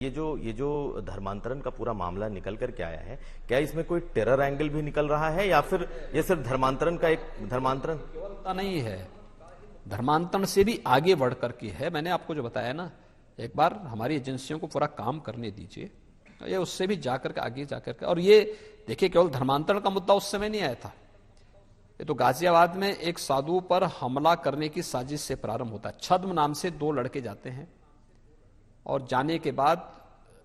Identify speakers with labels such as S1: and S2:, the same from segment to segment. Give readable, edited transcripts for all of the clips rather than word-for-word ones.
S1: ये जो धर्मांतरण का पूरा मामला निकल कर के आया है, क्या इसमें कोई टेरर एंगल भी निकल रहा है या फिर ये सिर्फ धर्मांतरण का एक धर्मांतरण
S2: नहीं है, धर्मांतरण से भी आगे बढ़ करके है। मैंने आपको जो बताया ना, एक बार हमारी एजेंसियों को पूरा काम करने दीजिए, ये उससे भी जाकर के आगे जाकर के। और ये देखिए, केवल धर्मांतरण का मुद्दा उस समय नहीं आया था, ये तो गाजियाबाद में एक साधु पर हमला करने की साजिश से प्रारंभ होता है। छद्म नाम से दो लड़के जाते हैं और जाने के बाद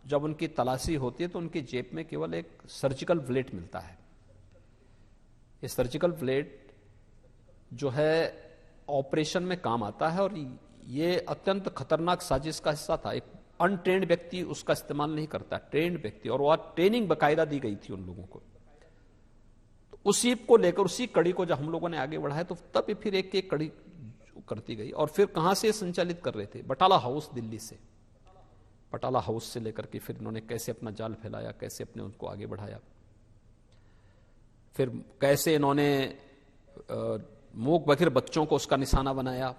S2: जब उनकी तलाशी होती है तो उनकी जेब में केवल एक सर्जिकल ब्लेड मिलता है। ये सर्जिकल ब्लेड जो है ऑपरेशन में काम आता है और ये अत्यंत खतरनाक साजिश का हिस्सा था। एक अनट्रेन्ड व्यक्ति उसका इस्तेमाल नहीं करता, ट्रेन्ड व्यक्ति, और वह ट्रेनिंग बकायदा दी गई थी उन लोगों को। तो उसी को लेकर, उसी कड़ी को जब हम लोगों ने आगे बढ़ाया तो तब फिर एक एक कड़ी करती गई। और फिर कहां से संचालित कर रहे थे? बटाला हाउस, दिल्ली से। बटाला हाउस से लेकर के फिर इन्होंने कैसे अपना जाल फैलाया, कैसे अपने उनको आगे बढ़ाया, फिर कैसे इन्होंने मूक बधिर बच्चों को उसका निशाना बनाया।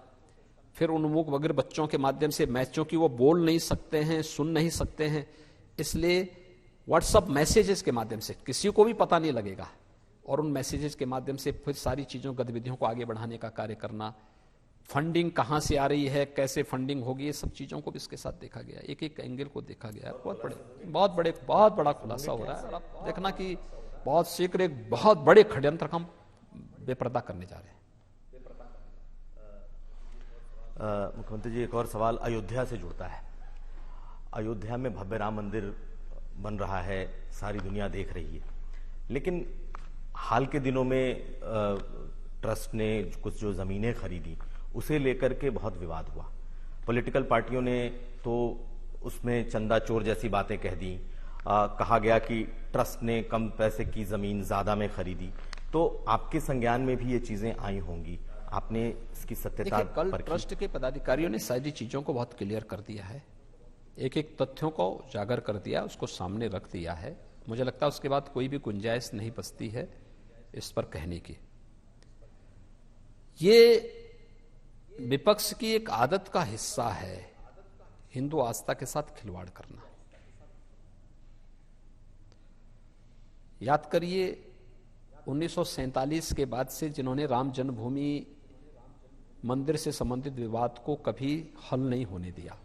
S2: फिर उन मूक बधिर बच्चों के माध्यम से, मैचों की वो बोल नहीं सकते हैं, सुन नहीं सकते हैं, इसलिए व्हाट्सएप मैसेजेस के माध्यम से किसी को भी पता नहीं लगेगा, और उन मैसेजेस के माध्यम से फिर सारी चीजों, गतिविधियों को आगे बढ़ाने का कार्य करना। फंडिंग कहां से आ रही है, कैसे फंडिंग होगी, ये सब चीजों को भी इसके साथ देखा गया, एक एक एंगल को देखा गया। बहुत बड़ा खुलासा हो रहा है। और आप देखना कि बहुत शीघ्र एक बहुत बड़े षड्यंत्र हम बेपर्दा करने जा रहे हैं।
S1: मुख्यमंत्री जी, एक और सवाल अयोध्या से जुड़ता है। अयोध्या में भव्य राम मंदिर बन रहा है, सारी दुनिया देख रही है, लेकिन हाल के दिनों में ट्रस्ट ने कुछ जो जमीनें खरीदी उसे लेकर के बहुत विवाद हुआ। पॉलिटिकल पार्टियों ने तो उसमें चंदा चोर जैसी बातें कह दी। कहा गया कि ट्रस्ट ने कम पैसे की जमीन ज्यादा में खरीदी। तो आपके संज्ञान में भी ये चीजें आई होंगी, आपने इसकी सत्यता
S2: कल ट्रस्ट के पदाधिकारियों ने सारी चीजों को बहुत क्लियर कर दिया है, एक एक तथ्यों को उजागर कर दिया, उसको सामने रख दिया है। मुझे लगता है उसके बाद कोई भी गुंजाइश नहीं बचती है इस पर कहने की। ये विपक्ष की एक आदत का हिस्सा है हिंदू आस्था के साथ खिलवाड़ करना। याद करिए 1947 के बाद से जिन्होंने राम जन्मभूमि मंदिर से संबंधित विवाद को कभी हल नहीं होने दिया,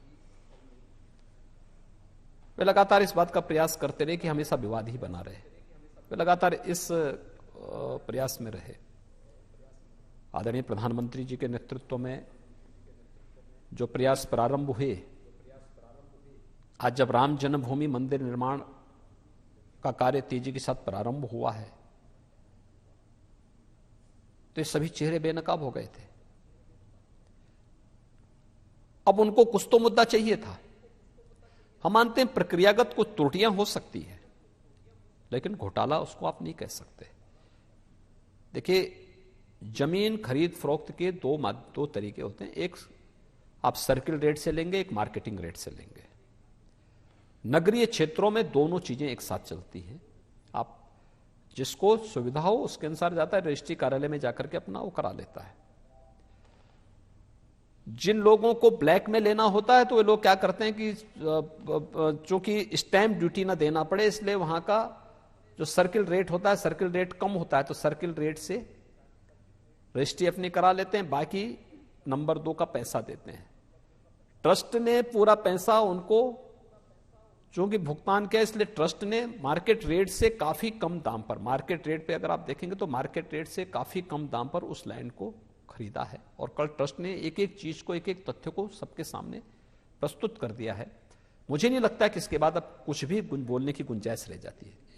S2: वे लगातार इस बात का प्रयास करते रहे कि हमेशा विवाद ही बना रहे। वे लगातार इस प्रयास में रहे। आदरणीय प्रधानमंत्री जी के नेतृत्व में जो प्रयास प्रारंभ हुए, आज जब राम जन्मभूमि मंदिर निर्माण का कार्य तेजी के साथ प्रारंभ हुआ है, तो ये सभी चेहरे बेनकाब हो गए थे। अब उनको कुछ तो मुद्दा चाहिए था। हम मानते हैं प्रक्रियागत कुछ त्रुटियां हो सकती है, लेकिन घोटाला उसको आप नहीं कह सकते। देखिए, जमीन खरीद फरोख्त के दो तरीके होते हैं। एक आप सर्किल रेट से लेंगे, एक मार्केटिंग रेट से लेंगे। नगरीय क्षेत्रों में दोनों चीजें एक साथ चलती हैं। आप जिसको सुविधा हो उसके अनुसार जाता है, रजिस्ट्री कार्यालय में जाकर के अपना वो करा लेता है। जिन लोगों को ब्लैक में लेना होता है तो वे लोग क्या करते हैं कि चूंकि स्टैंप ड्यूटी ना देना पड़े, इसलिए वहां का जो सर्किल रेट होता है, सर्किल रेट कम होता है, तो सर्किल रेट से रजिस्ट्री अपनी करा लेते हैं, बाकी नंबर 2 का पैसा देते हैं। ट्रस्ट ने पूरा पैसा उनको चूंकि भुगतान किया, इसलिए ट्रस्ट ने मार्केट रेट से काफी कम दाम पर, मार्केट रेट पे अगर आप देखेंगे तो मार्केट रेट से काफी कम दाम पर उस लैंड को खरीदा है। और कल ट्रस्ट ने एक एक चीज को, एक एक तथ्य को सबके सामने प्रस्तुत कर दिया है। मुझे नहीं लगता कि इसके बाद अब कुछ भी बोलने की गुंजाइश रह जाती है।